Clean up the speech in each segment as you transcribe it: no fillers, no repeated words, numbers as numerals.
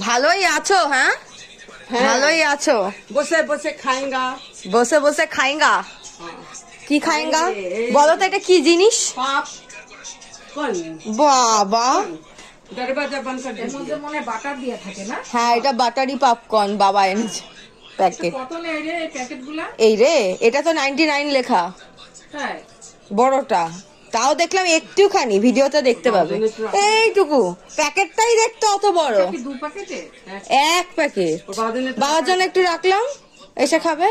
ভালোই আছো? হ্যাঁ ভালোই আছো। বসে বসে খাইঙ্গা। বসে বসে খাইঙ্গা? কি খাইঙ্গা বলো তো, এটা কি জিনিস? পাপ কোন বাবা, দরওয়াজা বন্ধ কর দে। মধ্যে মনে হয় বাটার দিয়ে থাকে না? হ্যাঁ এটা বাটারি পপকর্ন বাবা এনেছে প্যাকেট। কত নেই রে এই প্যাকেটগুলা? এই রে, এটা তো 99 লেখা, হ্যাঁ বড়টা। তাও দেখলাম একটুখানি, ভিডিওতে দেখতে পাবে। এইটুকু প্যাকেটটাই দেখতে অত বড়। কি দু প্যাকেটে? এক প্যাকেট বাবাদের বাবার জন্য একটু রাখলাম, এসে খাবে।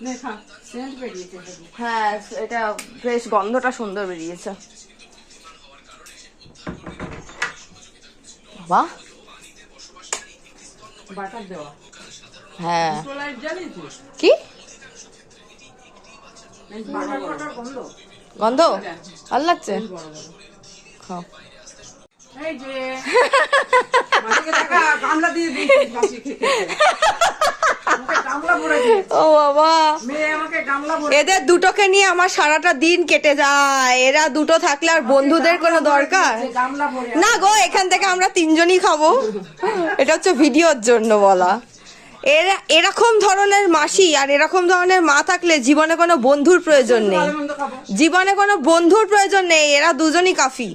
নে খা, সেন্ট বেরিয়েছে। হ্যাঁ এটা বেশ গন্ধটা সুন্দর বেরিয়েছে। বাহ, বাটার দেওয়া। হ্যাঁ লাইট জ্বালিয়েছিস? কি বাটার বাটার গন্ধ। গন্ধ ভাল লাগছে? বড় বড়। খাও। এই যে মাকে দেখা গামলা দিয়ে দিয়েছিস বাসি খেতে। আমাকে গামলা ভরে দিয়ে, ও বাবা, মেয়ে আমাকে গামলা ভরে এদের দুটোকে নিয়ে আমার সারাটা দিন কেটে যায়। এরা দুটো থাকলে আর বন্ধুদের কোনো দরকার দিয়েছে, গামলা ভরে। না গো। এখান থেকে আমরা তিনজনই খাবো, এটা হচ্ছে ভিডিওর জন্য বলা। এরকম ধরনের মাসি আর এরকম ধরনের মা থাকলে জীবনে কোনো বন্ধুর প্রয়োজন নেই। ভালো মন্দ খাবো। জীবনে কোনো বন্ধুর প্রয়োজন নেই, এরা দুজনই কাফি।